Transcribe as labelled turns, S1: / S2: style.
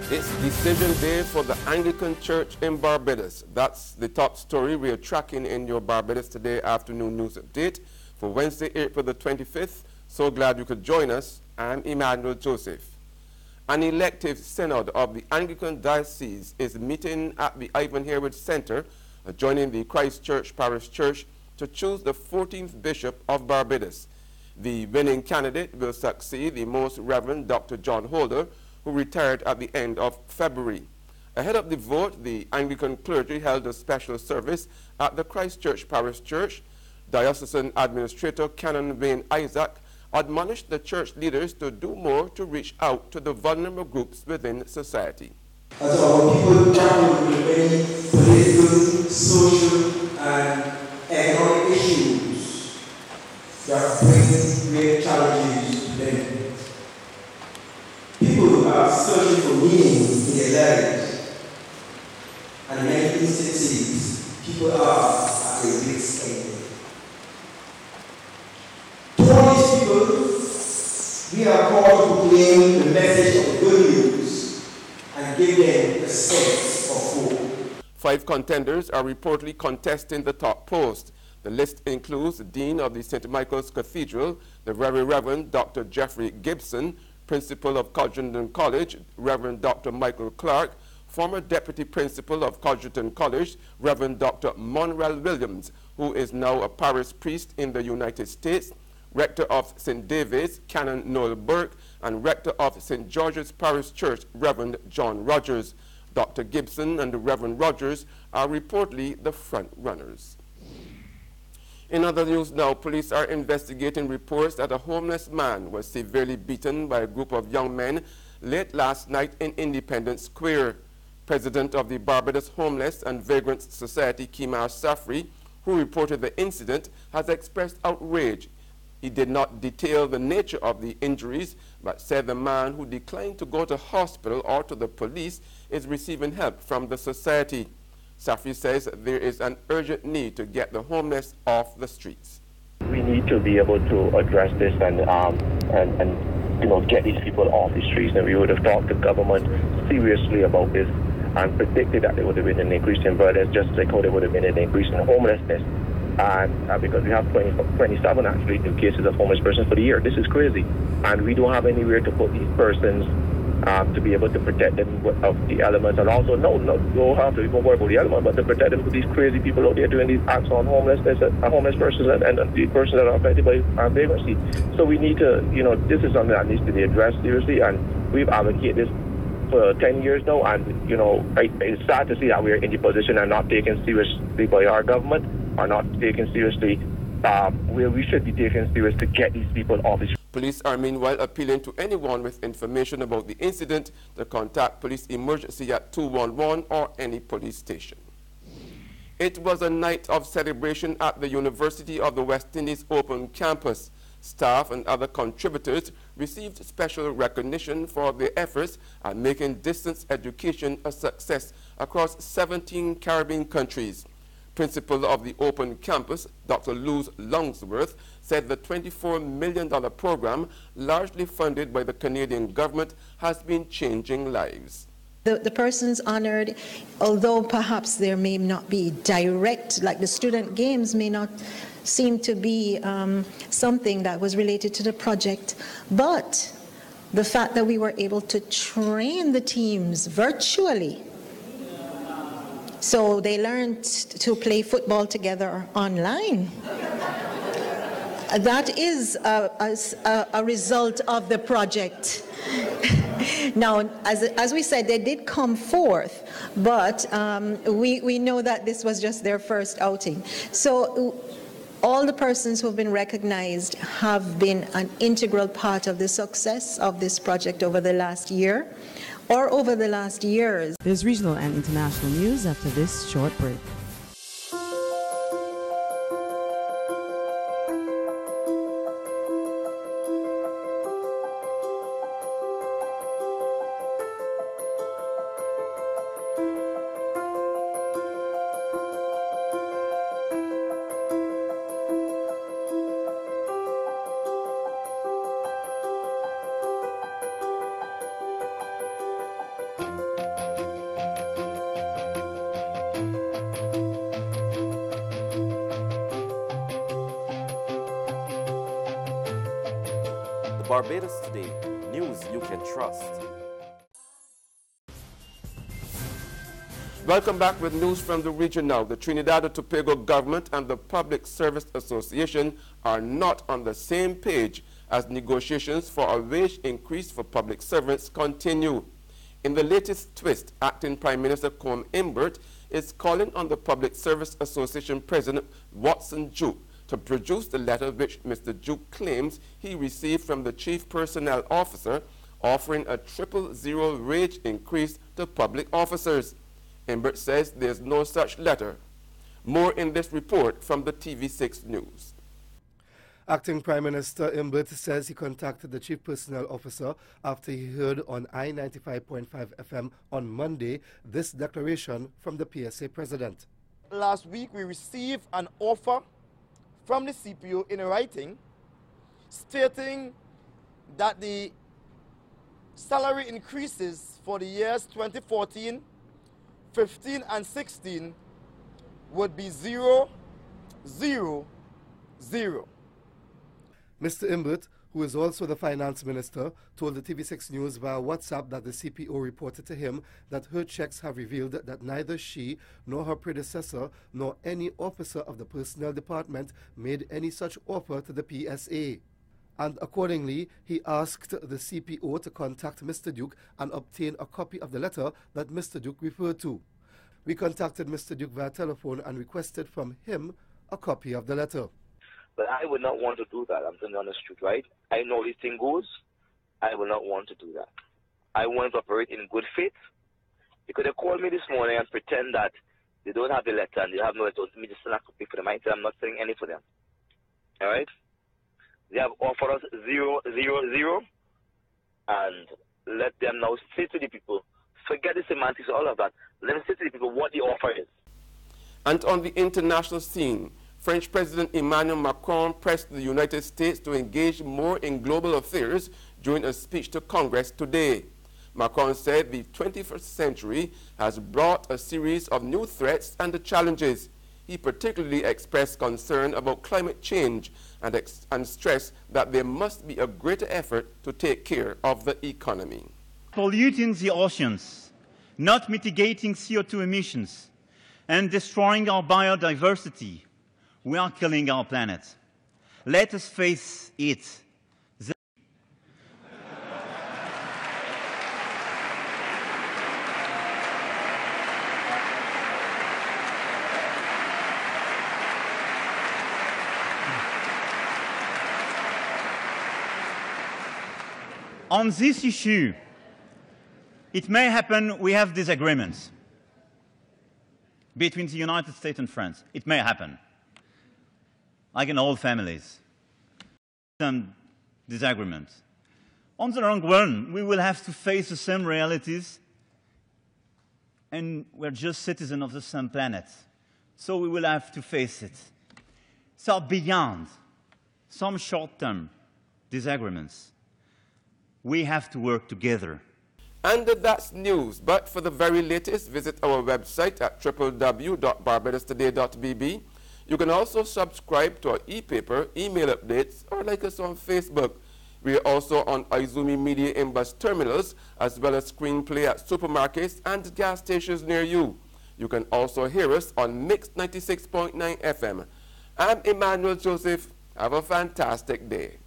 S1: It's decision day for the Anglican Church in Barbados. That's the top story we are tracking in your Barbados Today afternoon news update for Wednesday, April the 25th. So glad you could join us. I'm Emmanuel Joseph. An elective synod of the Anglican Diocese is meeting at the Ivan Harewood Center, adjoining the Christchurch Parish Church, to choose the 14th Bishop of Barbados. The winning candidate will succeed the Most Reverend Dr. John Holder, who retired at the end of February. Ahead of the vote, the Anglican clergy held a special service at the Christchurch Parish Church. Diocesan Administrator Canon Wayne Isaac admonished the church leaders to do more to reach out to the vulnerable groups within society.
S2: As our people grapple with many political, social, and economic issues that bring great challenges to them. People are searching for meaning in their lives, and in many instances, people are at a wit's end. To all these people, we are called to proclaim the message of good news and give them a sense of hope.
S1: 5 contenders are reportedly contesting the top post. The list includes the Dean of the St. Michael's Cathedral, the Very Reverend Dr. Jeffrey Gibson, Principal of Codrington College, Reverend Dr. Michael Clark, former Deputy Principal of Codrington College, Reverend Dr. Monrell Williams, who is now a parish priest in the United States, Rector of St. David's, Canon Noel Burke, and Rector of St. George's Parish Church, Reverend John Rogers. Dr. Gibson and the Reverend Rogers are reportedly the front runners. In other news now, police are investigating reports that a homeless man was severely beaten by a group of young men late last night in Independence Square. President of the Barbados Homeless and Vagrant Society, Kimar Safri, who reported the incident, has expressed outrage. He did not detail the nature of the injuries, but said the man, who declined to go to hospital or to the police, is receiving help from the society. Safri says there is an urgent need to get the homeless off the streets.
S3: We need to be able to address this and get these people off the streets. And we would have talked to government seriously about this and predicted that there would have been an increase in violence, just like how there would have been an increase in homelessness. And because we have 27 actually new cases of homeless persons for the year. This is crazy. And we don't have anywhere to put these persons to be able to protect them of the elements, and also don't have to even worry about the elements, but to protect them from these crazy people out there doing these acts on homelessness, homeless persons and the persons that are affected by vagrancy. So we need to, this is something that needs to be addressed seriously, and we've advocated this for 10 years now, and it's sad to see that we're in the position and not taken seriously by our government, or not taken seriously where we should be taken seriously to get these people off the street.
S1: Police are meanwhile appealing to anyone with information about the incident to contact police emergency at 211 or any police station. It was a night of celebration at the University of the West Indies Open Campus. Staff and other contributors received special recognition for their efforts at making distance education a success across 17 Caribbean countries. Principal of the Open Campus, Dr. Luz Longsworth, said the $24 million program, largely funded by the Canadian government, has been changing lives.
S4: The persons honored, although perhaps there may not be direct, like the student games may not seem to be something that was related to the project, but the fact that we were able to train the teams virtually, so they learned to play football together online. That is a result of the project. Now, as we said, they did come forth, but we know that this was just their first outing. So all the persons who have been recognized have been an integral part of the success of this project over the last year, or over the last years.
S5: There's regional and international news after this short break.
S6: Barbados Today, news you can trust.
S1: Welcome back with news from the region now. The Trinidad and Tobago government and the Public Service Association are not on the same page as negotiations for a wage increase for public servants continue. In the latest twist, Acting Prime Minister Colm Imbert is calling on the Public Service Association President Watson Duke to produce the letter which Mr. Duke claims he received from the Chief Personnel Officer offering a 000 wage increase to public officers. Imbert says there's no such letter. More in this report from the TV6 News.
S7: Acting Prime Minister Imbert says he contacted the Chief Personnel Officer after he heard on I-95.5 FM on Monday this declaration from the PSA President.
S8: Last week we received an offer from the CPO in writing stating that the salary increases for the years 2014, 15 and 16 would be 0, 0, 0.
S7: Mr. Imbert, who is also the Finance Minister, told the TV6 News via WhatsApp that the CPO reported to him that her checks have revealed that neither she nor her predecessor nor any officer of the Personnel Department made any such offer to the PSA. And accordingly, he asked the CPO to contact Mr. Duke and obtain a copy of the letter that Mr. Duke referred to. We contacted Mr. Duke via telephone and requested from him a copy of the letter.
S3: But I would not want to do that. I'm telling you on the street, right? I know this thing goes. I will not want to do that. I want to operate in good faith. Because they called me this morning and pretend that they don't have the letter and they have no letter. Me just send a copy for them. I tell them I'm not sending any for them. All right? They have offered us 0, 0, 0. And let them now say to the people, forget the semantics, all of that. Let them say to the people what the offer is.
S1: And on the international scene, French President Emmanuel Macron pressed the United States to engage more in global affairs during a speech to Congress today. Macron said the 21st century has brought a series of new threats and challenges. He particularly expressed concern about climate change and stressed that there must be a greater effort to take care of the economy.
S9: Polluting the oceans, not mitigating CO2 emissions, and destroying our biodiversity, we are killing our planet. Let us face it. On this issue, it may happen we have disagreements between the United States and France. It may happen. Like in all families, some disagreements. On the long run, we will have to face the same realities, and we're just citizens of the same planet. So we will have to face it. So beyond some short-term disagreements, we have to work together.
S1: And that's news. But for the very latest, visit our website at www.barbadostoday.bb. You can also subscribe to our e-paper, email updates, or like us on Facebook. We are also on Izumi Media in bus terminals, as well as screenplay at supermarkets and gas stations near you. You can also hear us on Mix 96.9 FM. I'm Emmanuel Joseph. Have a fantastic day.